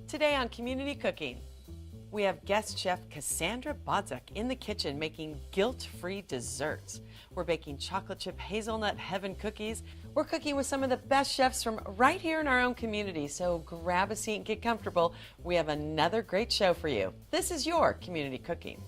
Today on Community Cooking, we have guest chef Cassandra Bodzak in the kitchen making guilt-free desserts. We're baking chocolate chip hazelnut heaven cookies. We're cooking with some of the best chefs from right here in our own community, so grab a seat and get comfortable. We have another great show for you. This is your Community Cooking.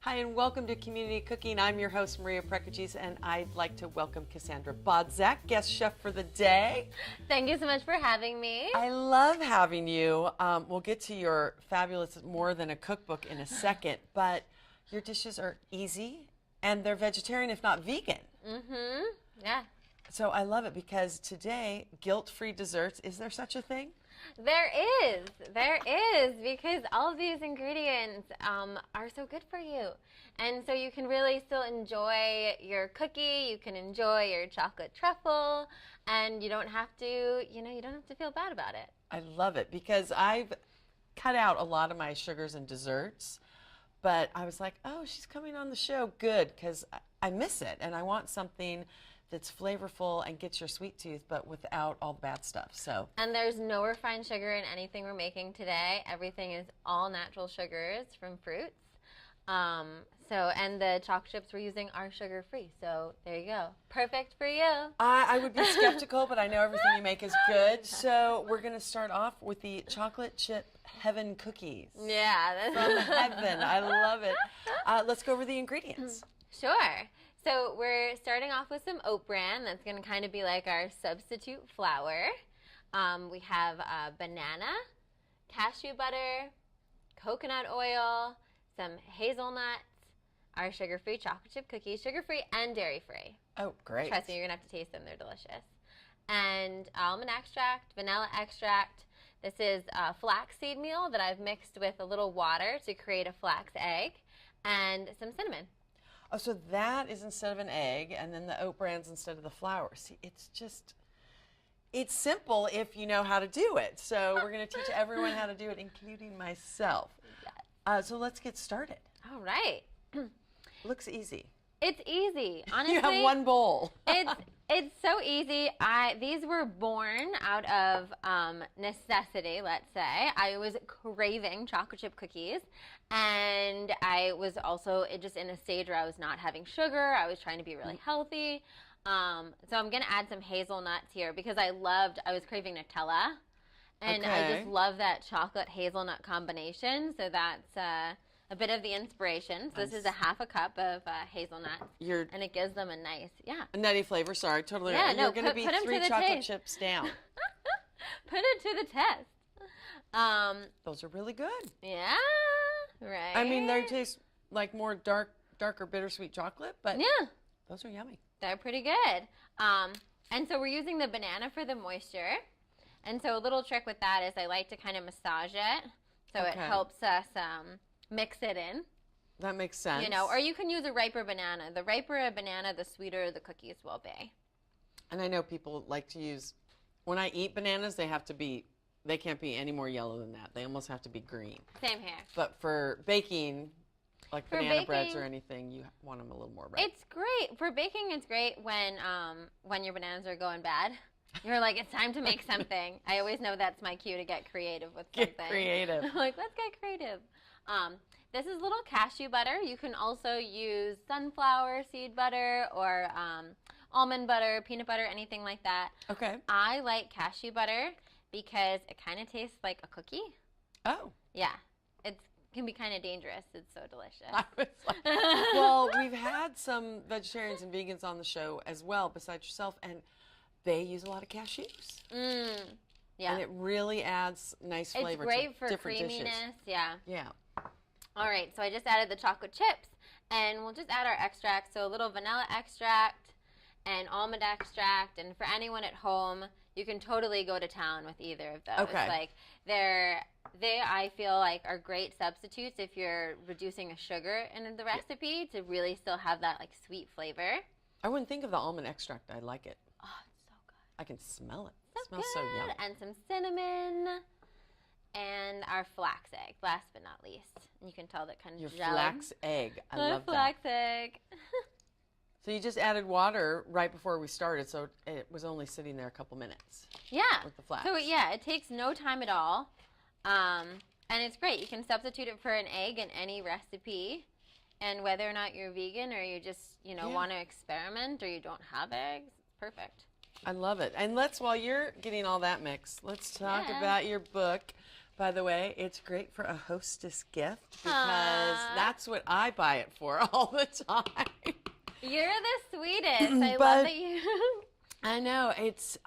Hi, and welcome to Community Cooking. I'm your host, Maria Prekeges, and I'd like to welcome Cassandra Bodzak, guest chef for the day. Thank you so much for having me. I love having you. We'll get to your fabulous more than a cookbook in a second, but your dishes are easy, and they're vegetarian, if not vegan. Mm-hmm. Yeah. So I love it because today, guilt-free desserts, is there such a thing? There is, because all of these ingredients are so good for you. And so you can really still enjoy your cookie, you can enjoy your chocolate truffle, and you don't have to, you don't have to feel bad about it. I love it because I've cut out a lot of my sugars and desserts, but I was like, oh, she's coming on the show, good, because I miss it, and I want something that's flavorful and gets your sweet tooth, but without all the bad stuff. So. And there's no refined sugar in anything we're making today. Everything is all natural sugars from fruits. And the chocolate chips we're using are sugar-free. So there you go. Perfect for you. I would be skeptical, but I know everything you make is good. So we're going to start off with the chocolate chip heaven cookies. Yeah. From heaven. I love it. Let's go over the ingredients. Sure. So we're starting off with some oat bran. That's going to kind of be like our substitute flour. We have banana, cashew butter, coconut oil, some hazelnuts, our sugar-free chocolate chip cookies, sugar-free and dairy-free. Oh, great. Trust me, you're going to have to taste them. They're delicious. And almond extract, vanilla extract. This is flaxseed meal that I've mixed with a little water to create a flax egg, and some cinnamon. Oh, so that is instead of an egg, and then the oat bran's instead of the flour. See, it's simple if you know how to do it. So we're going to teach everyone how to do it, including myself. Yes. So let's get started. All right. Looks easy. It's easy, honestly. You have one bowl. It's so easy. These were born out of necessity, let's say. I was craving chocolate chip cookies, and I was also just in a stage where I was not having sugar. I was trying to be really healthy. So I'm going to add some hazelnuts here because I was craving Nutella, and I just love that chocolate hazelnut combination. So that's a bit of the inspiration. So this is a half a cup of hazelnuts, and it gives them a nice, a nutty flavor. Sorry, totally. Yeah, You're going to be 3 chocolate chips down. Put it to the test. Those are really good. Yeah, right. I mean, they taste like more darker bittersweet chocolate, but yeah, those are yummy. They're pretty good. And so we're using the banana for the moisture. And so a little trick with that is I like to kind of massage it so it helps us mix it in. That makes sense. Or you can use a riper banana. The riper a banana, the sweeter the cookies will be. And I know people like to use, when I eat bananas, they can't be any more yellow than that. They almost have to be green. Same here. But for baking, like banana breads or anything, you want them a little more red. It's great. For baking, it's great when your bananas are going bad. You're like, it's time to make something. I always know that's my cue to get creative with something. Get creative. I'm like, let's get creative. This is little cashew butter. You can also use sunflower seed butter or almond butter, peanut butter, anything like that. Okay. I like cashew butter because it kind of tastes like a cookie. Oh. Yeah. It can be kind of dangerous. It's so delicious. I was like, well, we've had some vegetarians and vegans on the show as well, besides yourself, and they use a lot of cashews. Yeah. And it really adds nice flavor to different dishes. It's great for creaminess. Yeah. Yeah. All right, so I just added the chocolate chips, and we'll just add our extract. So a little vanilla extract and almond extract, and for anyone at home, you can totally go to town with either of those. Okay. Like they I feel like are great substitutes if you're reducing a sugar in the recipe to really still have that like sweet flavor. I wouldn't think of the almond extract. I like it. Oh, it's so good. I can smell it. Smells so yummy. And some cinnamon. And our flax egg, last but not least. And you can tell that kind of Your jelly. flax egg. I love that. Flax egg. So you just added water right before we started, so it was only sitting there a couple minutes. Yeah. With the flax. So yeah, it takes no time at all. And it's great. You can substitute it for an egg in any recipe. And whether or not you're vegan or you just, want to experiment or you don't have eggs, it's perfect. I love it. And while you're getting all that mixed, let's talk about your book. By the way, it's great for a hostess gift because that's what I buy it for all the time. You're the sweetest. I love that you. I know. It's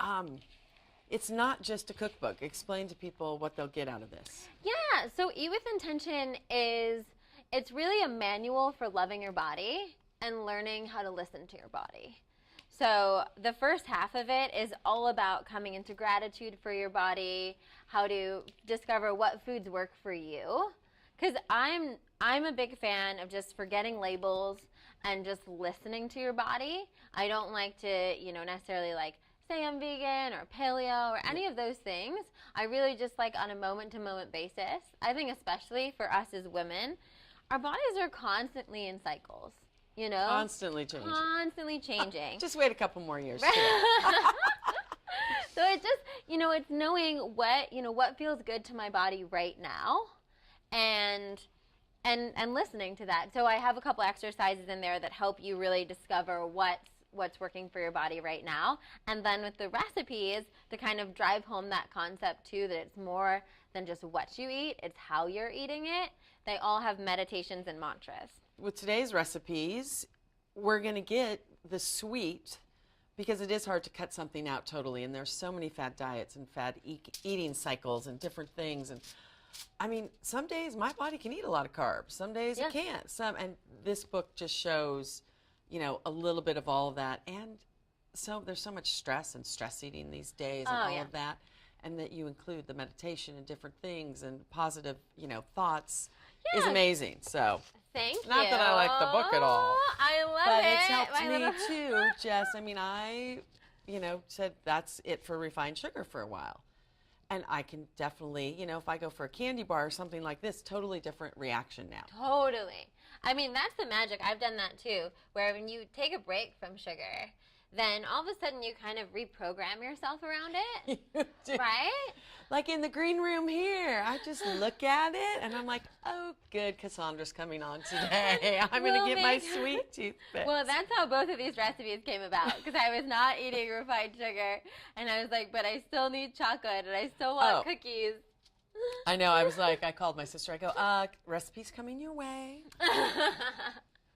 not just a cookbook. Explain to people what they'll get out of this. Yeah. So Eat with Intention it's really a manual for loving your body and learning how to listen to your body. So the first half of it is all about coming into gratitude for your body, how to discover what foods work for you. Because I'm a big fan of just forgetting labels and just listening to your body. I don't like to, necessarily say I'm vegan or paleo or any of those things. I really just on a moment-to-moment basis. I think especially for us as women, our bodies are constantly in cycles. Constantly changing. Constantly changing. Just wait a couple more years. So it's just, it's knowing what feels good to my body right now and listening to that. So I have a couple exercises in there that help you really discover what's working for your body right now. And then with the recipes to kind of drive home that concept too, that it's more than just what you eat, it's how you're eating it. They all have meditations and mantras. With today's recipes, we're going to get the sweet because it is hard to cut something out totally. And there's so many fad diets and fad eating cycles and different things. And I mean, some days my body can eat a lot of carbs. Some days it can't. And this book just shows, a little bit of all of that. And so there's so much stress and stress eating these days and all of that. And that you include the meditation and different things and positive, thoughts is amazing. So Thank you. Not that I like the book at all. I love but it. It's helped me too, Jess. I mean, I, said that's it for refined sugar for a while. And I can definitely, if I go for a candy bar or something like this, totally different reaction now. Totally. I mean, that's the magic. I've done that too, where when you take a break from sugar, then all of a sudden you kind of reprogram yourself around it. You do. Right? Like in the green room here, I just look at it and I'm like, oh, good, Cassandra's coming on today. I'm going to get my sweet tooth fixed. Well, that's how both of these recipes came about, because I was not eating refined sugar, and I was like, but I still need chocolate, and I still want cookies. I know. I was like, I called my sister. I go, recipe's coming your way.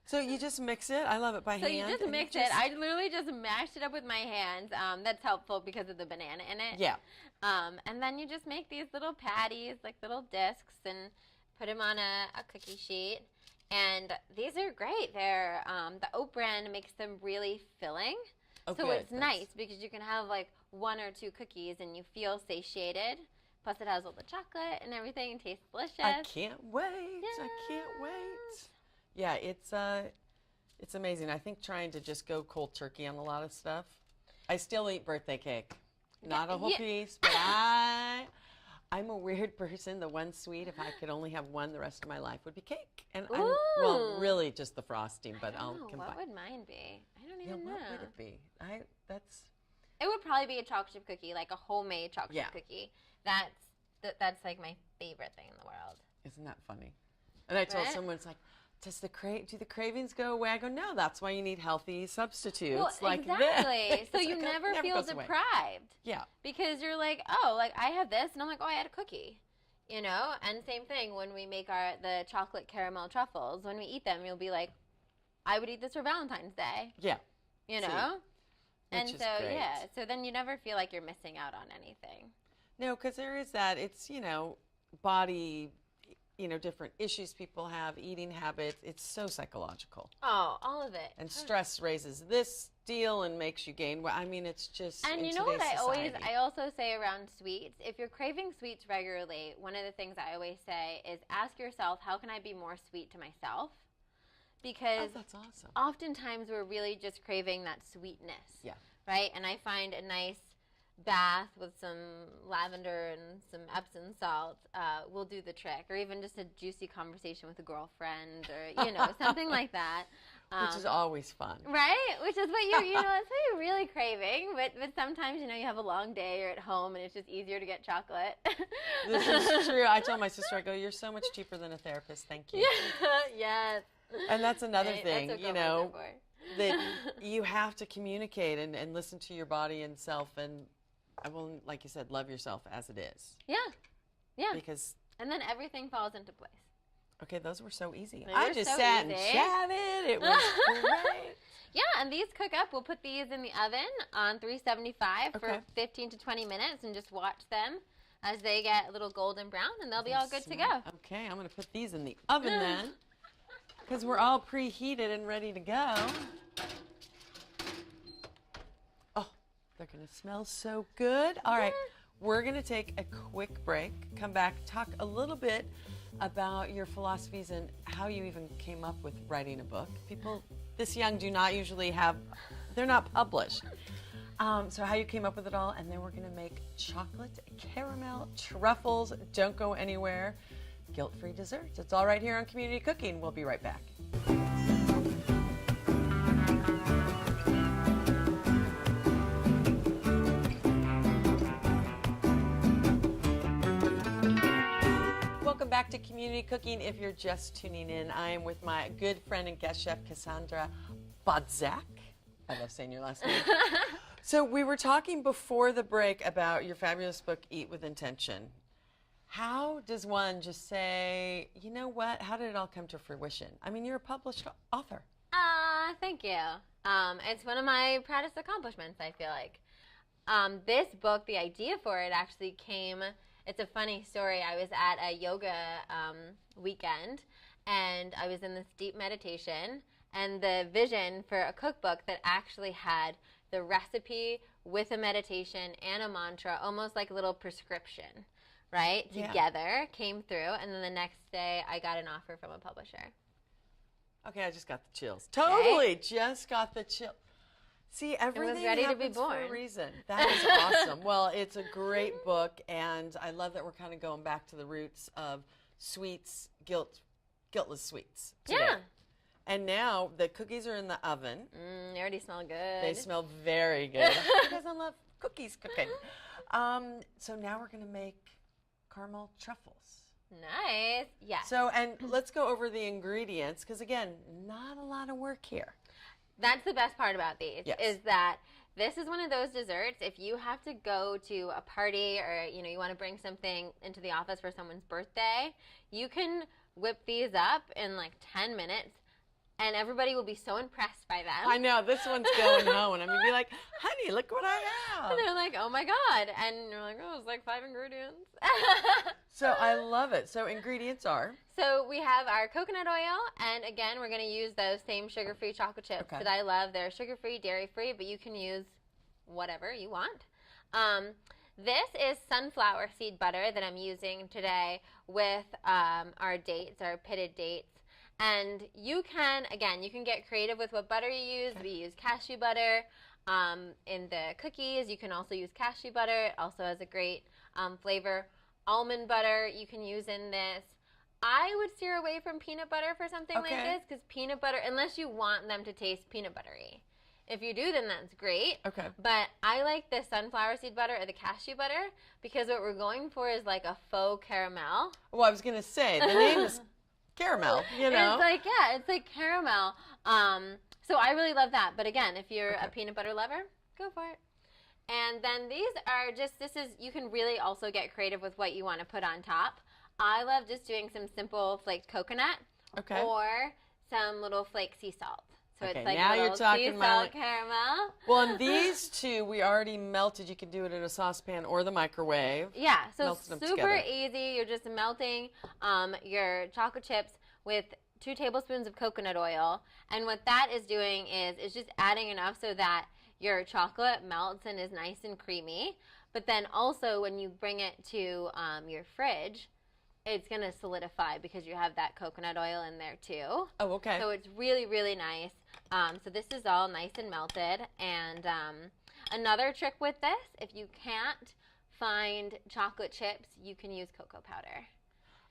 So you just mix it. I love it by hand. So you just mix it. I literally just mashed it up with my hands. That's helpful because of the banana in it. Yeah. And then you just make these little patties, like little discs, and put them on a cookie sheet. And these are great. They're the oat bran makes them really filling. Oh, so good. it's nice because you can have like 1 or 2 cookies and you feel satiated. Plus it has all the chocolate and everything and tastes delicious. I can't wait. Yes. I can't wait. Yeah, it's amazing. I think trying to just go cold turkey on a lot of stuff. I still eat birthday cake. Not a whole piece, but I'm a weird person. The one sweet, if I could only have one the rest of my life, would be cake. And well, really just the frosting, but I'll combine. What would mine be? I don't even know. What would it be? It would probably be a chocolate chip cookie, like a homemade chocolate chip cookie. That's like my favorite thing in the world. Isn't that funny? And I told someone, it's like, do the cravings go away? I go, no, that's why you need healthy substitutes like exactly. this. So you never feel deprived. Yeah. Because you're like, oh, like I have this, and I'm like, oh, I had a cookie. And same thing when we make the chocolate caramel truffles. When we eat them, you'll be like, I would eat this for Valentine's Day. Yeah. And Which is so, great. so then you never feel like you're missing out on anything. No, because there is that. It's, body, different issues people have, eating habits. It's so psychological. Oh, all of it. And stress raises this deal and makes you gain. I mean, it's just. And you know what I also say around sweets? If you're craving sweets regularly, one of the things I always say is ask yourself, how can I be more sweet to myself? Because that's awesome. Oftentimes we're really just craving that sweetness. Yeah. Right? And I find a nice bath with some lavender and some Epsom salt will do the trick, or even just a juicy conversation with a girlfriend, or something like that. Which is always fun. Right? Which is what that's what you're really craving. But sometimes, you have a long day, you're at home, and it's just easier to get chocolate. This is true. I told my sister, I go, you're so much cheaper than a therapist. Thank you. Yes. And that's another thing, that's what that you have to communicate and listen to your body and self. And like you said, love yourself as it is. Yeah. Yeah. And then everything falls into place. Okay, those were so easy. They I were just so sat easy. and chatted. It was great. Yeah, and these cook up. We'll put these in the oven on 375 for 15 to 20 minutes and just watch them as they get a little golden brown, and they'll be all good to go. Okay, I'm going to put these in the oven then, because we're all preheated and ready to go. Oh, they're going to smell so good. All right, we're going to take a quick break, come back, talk a little bit about your philosophies and how you even came up with writing a book. People this young do not usually they're not published. So how you came up with it all, and then we're going to make chocolate caramel truffles. Don't go anywhere. Guilt-free desserts. It's all right here on Community Cooking. We'll be right back. Welcome back to Community Cooking. If you're just tuning in, I am with my good friend and guest chef, Cassandra Bodzak. I love saying your last name. So we were talking before the break about your fabulous book, Eat with Intention. How does one just say, you know what, how did it all come to fruition? I mean, you're a published author. Thank you. It's one of my proudest accomplishments, I feel like. This book, the idea for it actually came, it's a funny story. I was at a yoga weekend, and I was in this deep meditation, and the vision for a cookbook that actually had the recipe with a meditation and a mantra, almost like a little prescription, right, together, came through, and then the next day I got an offer from a publisher. Okay, I just got the chills. Totally, just got the chill. See, everything ready happens to be born. for a reason. That is awesome. Well, it's a great book, and I love that we're kind of going back to the roots of sweets, guiltless sweets today. Yeah. And now the cookies are in the oven. They already smell good. They smell very good. Because I love cookies cooking. So now we're going to make caramel truffles. Nice. Yes. So, and let's go over the ingredients, because again, not a lot of work here. That's the best part about these, Yes. is that this is one of those desserts, if you have to go to a party or, you want to bring something into the office for someone's birthday, you can whip these up in like 10 minutes. And everybody will be so impressed by them. I know, this one's going home, and I'm going to be like, honey, look what I have. And they're like, oh my God. And you're like, oh, it's like 5 ingredients. So I love it. So ingredients are? So we have our coconut oil, and again, we're going to use those same sugar-free chocolate chips that I love. They're sugar-free, dairy-free, but you can use whatever you want. This is sunflower seed butter that I'm using today with our dates, our pitted dates. And you can get creative with what butter you use. We use cashew butter in the cookies. You can also use cashew butter. It also has a great flavor. Almond butter you can use in this. I would steer away from peanut butter for something like this, because peanut butter, unless you want them to taste peanut buttery. If you do, then that's great. Okay. But I like the sunflower seed butter or the cashew butter, because what we're going for is like a faux caramel. Well, I was going to say, the name is caramel, It's like caramel. So I really love that. But again, if you're a peanut butter lover, go for it. And then these are you can really also get creative with what you want to put on top. I love just doing some simple flaked coconut or some little flake sea salt. So it's like now a little you're talking sea salt caramel. Well, and these two we already melted. You can do it in a saucepan or the microwave. Yeah, so super easy. You're just melting your chocolate chips with 2 tablespoons of coconut oil. And what that is doing is it's just adding enough so that your chocolate melts and is nice and creamy. But then also when you bring it to your fridge, it's going to solidify because you have that coconut oil in there too. Oh, okay. So it's really, really nice. So this is all nice and melted. And Another trick with this, if you can't find chocolate chips, you can use cocoa powder.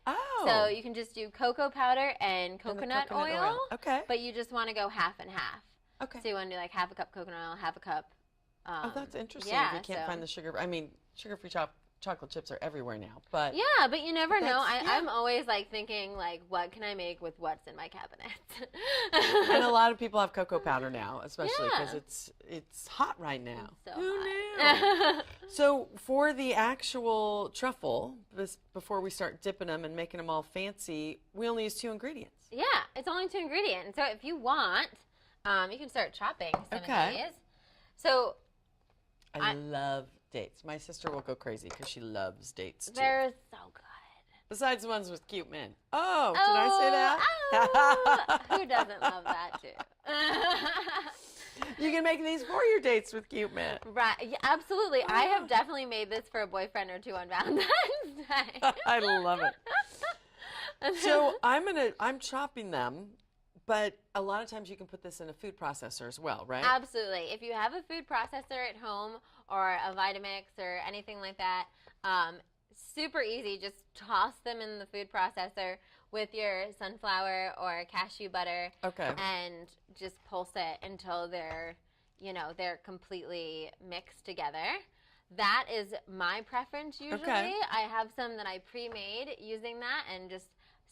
Oh. So you can just do cocoa powder and coconut oil. Okay. But you just want to go half and half. Okay. So you want to do like half a cup coconut oil, half a cup. Oh, that's interesting. Yeah, if you can't find the sugar. I mean, sugar-free chocolate chips are everywhere now. But yeah, but you never know. yeah. I'm always like thinking like, what can I make with what's in my cabinet? And a lot of people have cocoa powder now, especially because it's hot right now. So Who hot. knew? So for the actual truffle, before we start dipping them and making them all fancy, we only use 2 ingredients. Yeah, it's only 2 ingredients. So if you want, you can start chopping some of these. So I love dates. My sister will go crazy because she loves dates too. They're so good. Besides the ones with cute men. Oh, did I say that? Oh, who doesn't love that too? You can make these for your dates with cute men. Right, yeah, absolutely. I have definitely made this for a boyfriend or 2 on Valentine's Day. I love it. So I'm chopping them, but a lot of times you can put this in a food processor as well, right? Absolutely. If you have a food processor at home or a Vitamix or anything like that, super easy. Just toss them in the food processor with your sunflower or cashew butter. Okay. And just pulse it until they're completely mixed together. That is my preference usually. Okay. I have some that I pre-made using that and just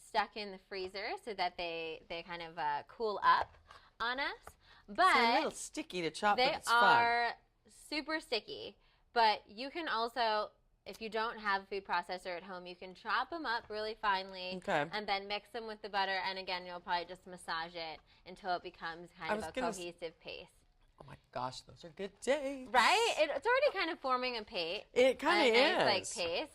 stuck in the freezer so that they kind of cool up on us. But they're a little sticky to chop, they but it's are super sticky. But you can also, if you don't have a food processor at home, you can chop them up really finely and then mix them with the butter. And again, you'll probably just massage it until it becomes kind of a cohesive paste. Oh my gosh, those are good dates. Right? It's already kind of forming a paste. It kind of is. Nice, like paste.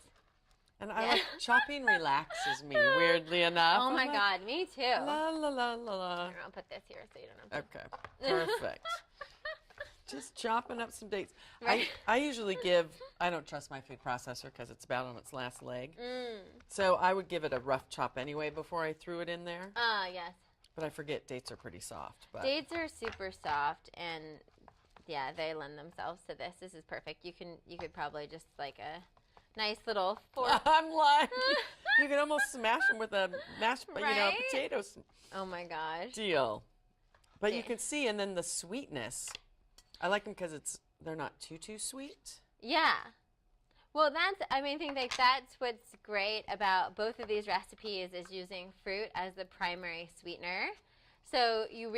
And I like chopping relaxes me, weirdly enough. Oh my God, me too. La la la la la. I'll put this here so you don't have to. Okay, perfect. Just chopping up some dates. Right. I usually I don't trust my food processor because it's about on its last leg. So I would give it a rough chop anyway before I threw it in there. Yes. But I forget dates are pretty soft. But dates are super soft and yeah, they lend themselves to this. This is perfect. You could probably just like a nice little fork. I'm like, you can almost smash them with a mashed, potatoes. Oh my gosh. Deal. But you can see, and then the sweetness. I like them because they're not too sweet. Yeah. Well, I think like that's what's great about both of these recipes is using fruit as the primary sweetener. So you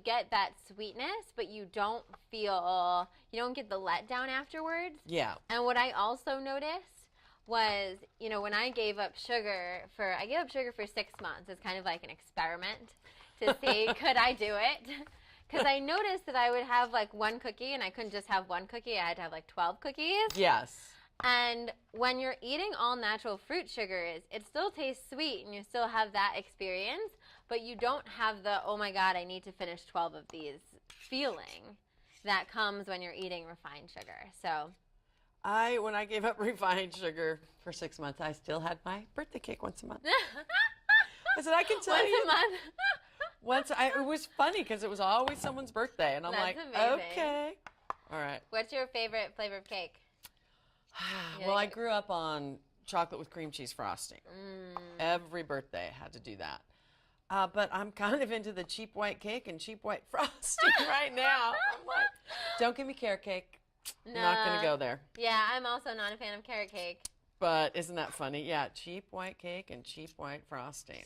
get that sweetness, but you don't get the letdown afterwards. Yeah. And what I also noticed was, when I gave up sugar for 6 months. It's kind of like an experiment to see could I do it? Because I noticed that I would have like 1 cookie and I couldn't just have 1 cookie. I had to have like 12 cookies. Yes. And when you're eating all natural fruit sugars, it still tastes sweet and you still have that experience, but you don't have the, oh my God, I need to finish 12 of these feeling that comes when you're eating refined sugar. So when I gave up refined sugar for 6 months, I still had my birthday cake once a month. I said, I can tell you. Once a month? It was funny because it was always someone's birthday. And I'm That's like, amazing. Okay. All right. What's your favorite flavor of cake? Well, I grew up on chocolate with cream cheese frosting. Every birthday I had to do that. But I'm kind of into the cheap white cake and cheap white frosting right now. I'm like, don't give me carrot cake. No. Not going to go there. Yeah, I'm also not a fan of carrot cake. But isn't that funny? Yeah, cheap white cake and cheap white frosting.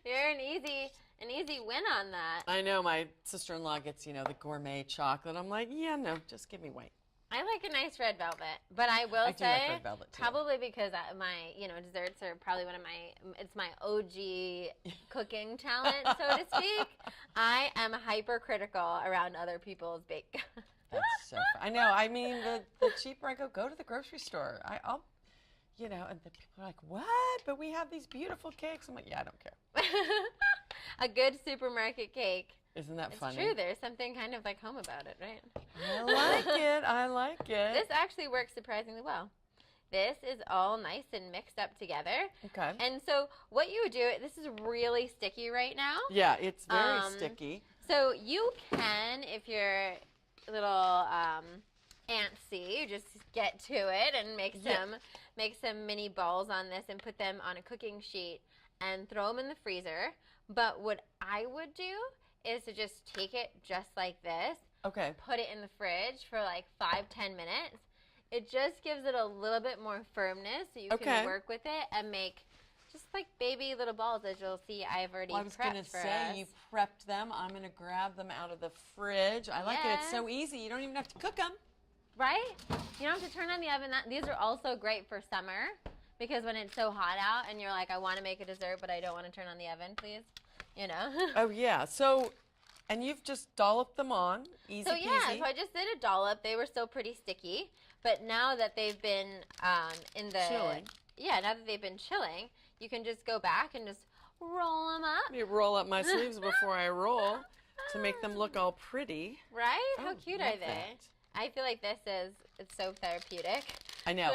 You're an easy win on that. I know. My sister-in-law gets, the gourmet chocolate. I'm like, yeah, no, just give me white. I like a nice red velvet, but I will I do say, like red velvet too. Probably because my, desserts are probably it's my OG cooking talent, so to speak. I am hypercritical around other people's bake. That's so fun. I know. I mean, the cheaper I go to the grocery store. I'll, and the people are like, what? But we have these beautiful cakes. I'm like, yeah, I don't care. A good supermarket cake. Isn't that funny? It's true. There's something kind of like home about it, right? I like it. I like it. This actually works surprisingly well. This is all nice and mixed up together. Okay. And so what you would do, this is really sticky right now. Yeah, it's very sticky. So you can, if you're antsy. You just get to it and make some mini balls on this and put them on a cooking sheet and throw them in the freezer. But what I would do is to just take it just like this. Okay. Put it in the fridge for like 5-10 minutes. It just gives it a little bit more firmness so you can work with it and make just like baby little balls, as you'll see I've already prepped for us. I was going to say, you prepped them. I'm going to grab them out of the fridge. I like it. It's so easy. You don't even have to cook them. Right? You don't have to turn on the oven. These are also great for summer because when it's so hot out and you're like, I want to make a dessert, but I don't want to turn on the oven, please. You know? Oh, yeah. So, and you've just dolloped them on. Easy peasy. So I just did a dollop. They were still pretty sticky. But now that they've been chilling. Yeah, now that they've been chilling, you can just go back and just roll them up. Let me roll up my sleeves before I roll to make them look all pretty. Right? How cute are they? That. I feel like it's so therapeutic. I know.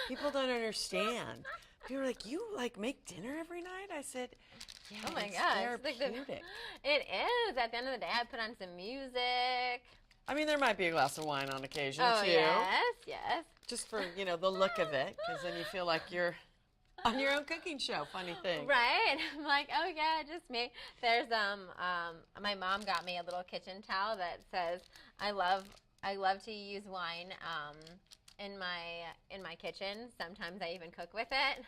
People don't understand. People are like, you like make dinner every night? I said, yeah, oh my gosh. Therapeutic. It is. At the end of the day, I put on some music. I mean, there might be a glass of wine on occasion, too. Yes. Just for, the look of it, because then you feel like you're on your own cooking show. Funny thing. Right. I'm like, oh, yeah, just me. There's, my mom got me a little kitchen towel that says, I love to use wine, in my kitchen. Sometimes I even cook with it.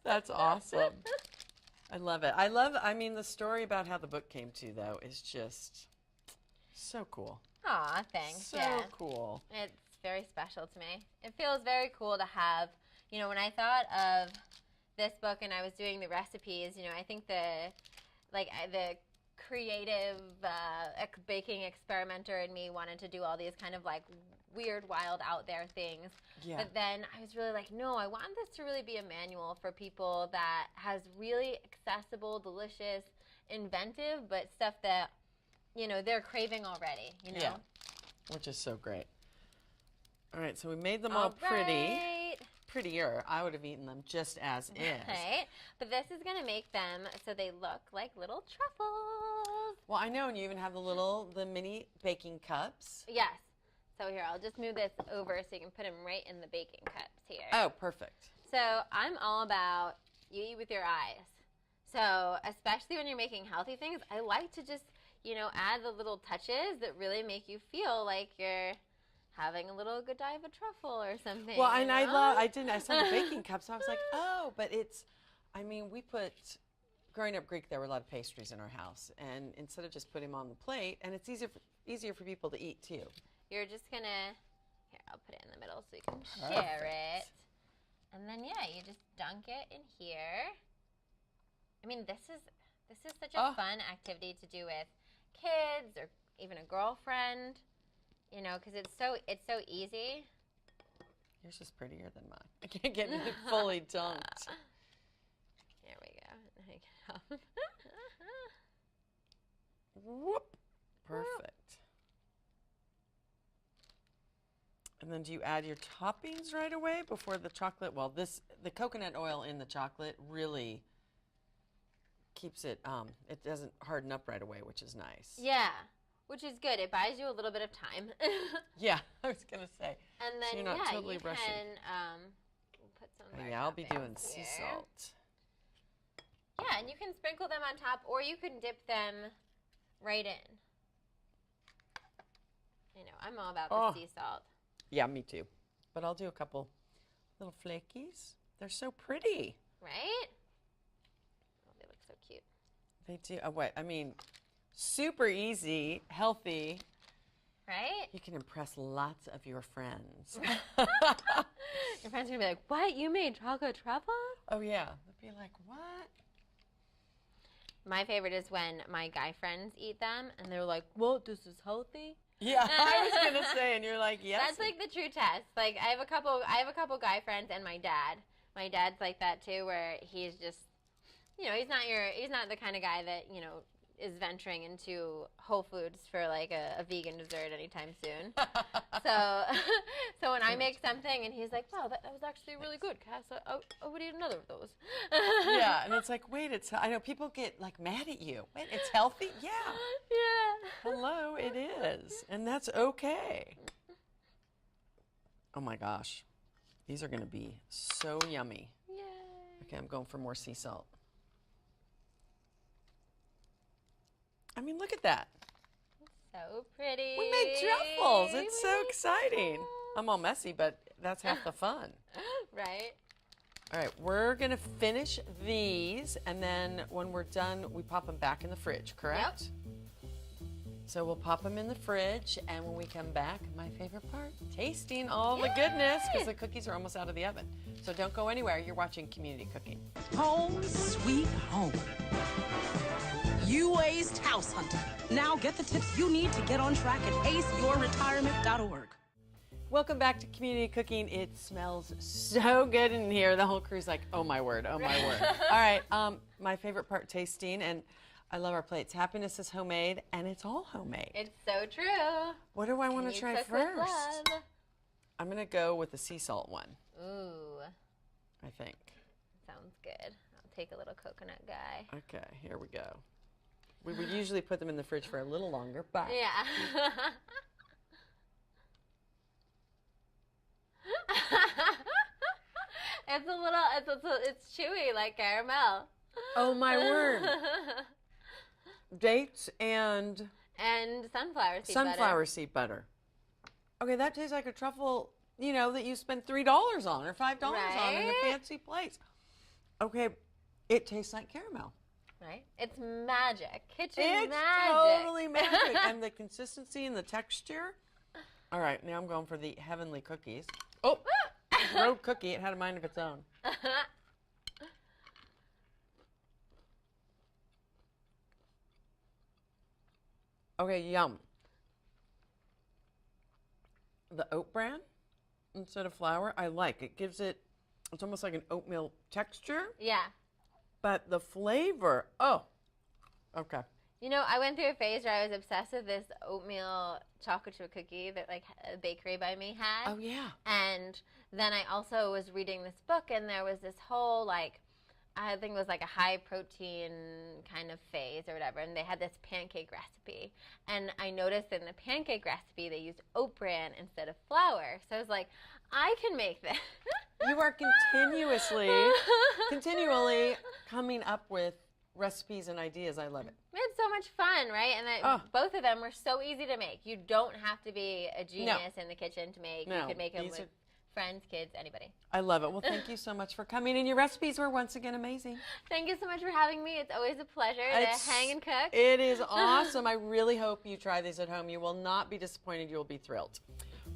That's awesome. I love it. I mean, the story about how the book came to, though, is just so cool. Aw, thanks. So cool. It's very special to me. It feels very cool to have, when I thought of this book and I was doing the recipes, I think the creative baking experimenter in me wanted to do all these kind of like weird, wild, out there things. Yeah. But then I was really like, no, I want this to really be a manual for people that has really accessible, delicious, inventive, but stuff that, they're craving already, Yeah, which is so great. All right, so we made them all prettier. I would have eaten them just as is. Right, but this is going to make them so they look like little truffles. Well, I know, and you even have the mini baking cups. Yes. So here, I'll just move this over so you can put them right in the baking cups here. Oh, perfect. So I'm all about you eat with your eyes. So especially when you're making healthy things, I like to just, add the little touches that really make you feel like you're having a little Godiva truffle or something. Well, and I saw the baking cups, so I was like, oh, but growing up Greek, there were a lot of pastries in our house, and instead of just putting them on the plate, and it's easier for people to eat too. You're just gonna, here, I'll put it in the middle so you can share it. And then, you just dunk it in here. I mean, this is such a fun activity to do with kids or even a girlfriend, because it's so easy. Yours is prettier than mine. I can't get it fully dunked. There we go. Whoop. Perfect. And then do you add your toppings right away before the chocolate? Well, the coconut oil in the chocolate really keeps it, it doesn't harden up right away, which is nice. Yeah, which is good. It buys you a little bit of time. Yeah, I was going to say. And then, so you're not totally you rushing. can put some I'll be doing sea salt. Yeah, and you can sprinkle them on top, or you can dip them right in. I'm all about the sea salt. Yeah, me too. But I'll do a couple little flakies. They're so pretty. Right? Oh, they look so cute. They do. Super easy, healthy. Right? You can impress lots of your friends. Your friends are going to be like, what? You made chocolate truffle? Oh, yeah. They'll be like, what? My favorite is when my guy friends eat them, and they're like, well, this is healthy. Yeah, I was gonna say, and you're like, yes. That's like the true test. Like I have a couple guy friends and my dad. My dad's like that too, where he's just, he's not the kind of guy that is venturing into Whole Foods for like a vegan dessert anytime soon. So when I make something and he's like, wow, that was actually really good, Cass. I would eat another of those. Yeah, and it's like, wait, I know people get like mad at you. Wait, it's healthy? Yeah. Yeah. Hello, it is. And that's okay. Oh my gosh. These are going to be so yummy. Yay. Okay, I'm going for more sea salt. I mean, look at that. So pretty. We made truffles. It's so exciting. Truffles. I'm all messy, but that's half the fun. Right? All right, we're going to finish these, and then when we're done, we pop them back in the fridge, correct? Yep. So we'll pop them in the fridge, and when we come back, my favorite part, tasting all the goodness, because the cookies are almost out of the oven. So don't go anywhere. You're watching Community Cooking. Home sweet home. You aced House Hunter. Now get the tips you need to get on track at aceyourretirement.org. Welcome back to Community Cooking. It smells so good in here. The whole crew's like, oh my word, oh my word. All right, my favorite part, tasting, and I love our plates. Happiness is homemade, and it's all homemade. It's so true. What do I want to try Cook with first? love. I'm going to go with the sea salt one, Ooh, I think. sounds good. I'll take a little coconut guy. Okay, here we go. We would usually put them in the fridge for a little longer, but Yeah. It's chewy like caramel. oh my word. Dates and And sunflower seed sunflower seed butter. Okay, that tastes like a truffle, you know, that you spend $3 on or $5 on in a Right? fancy place. Okay, it tastes like caramel. butter. Right? It's magic. Kitchen It's magic. totally magic. And the consistency and the texture. All right, now I'm going for the heavenly cookies. Oh, road cookie. It had a mind of its own. Okay, yum. The oat bran instead of flour, I like. It gives it, it's almost like an oatmeal texture, Yeah. but the flavor, oh, okay. You know, I went through a phase where I was obsessed with this oatmeal chocolate chip cookie that like a bakery by me had. Oh, yeah. And then I also was reading this book, and there was this whole like, I think it was like a high protein kind of phase or whatever, and they had this pancake recipe. And I noticed in the pancake recipe they used oat bran instead of flour. So I was like, I can make this. You are continually coming up with recipes and ideas. I love it. We had so much fun, right? And both of them were so easy to make. You don't have to be a genius in the kitchen to make. No, You could make them these with friends, kids, anybody. I love it. Well, thank you so much for coming, and your recipes were once again amazing. Thank you so much for having me. It's always a pleasure to hang and cook. It is awesome. I really hope you try these at home. You will not be disappointed. You will be thrilled.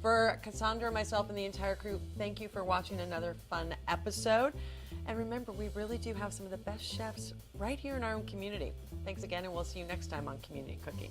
For Cassandra, myself, and the entire crew, thank you for watching another fun episode. And remember, we really do have some of the best chefs right here in our own community. Thanks again, and we'll see you next time on Community Cooking.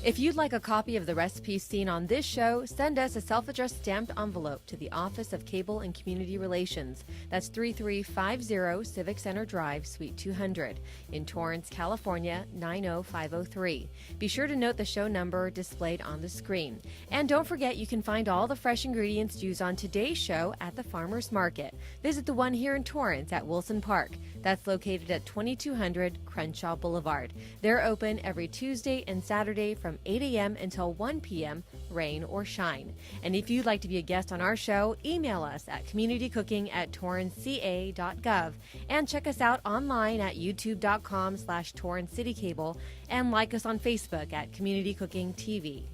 If you'd like a copy of the recipes seen on this show, send us a self-addressed stamped envelope to the Office of Cable and Community Relations. That's 3350 Civic Center Drive, Suite 200, in Torrance, California, 90503. Be sure to note the show number displayed on the screen. And don't forget, you can find all the fresh ingredients used on today's show at the Farmers Market. Visit the one here in Torrance at Wilson Park. That's located at 2200 Crenshaw Boulevard. They're open every Tuesday and Saturday from 8 a.m. until 1 p.m., rain or shine. And if you'd like to be a guest on our show, email us at communitycooking@torranceca.gov and check us out online at youtube.com/TorranceCityCable and like us on Facebook at Community Cooking TV.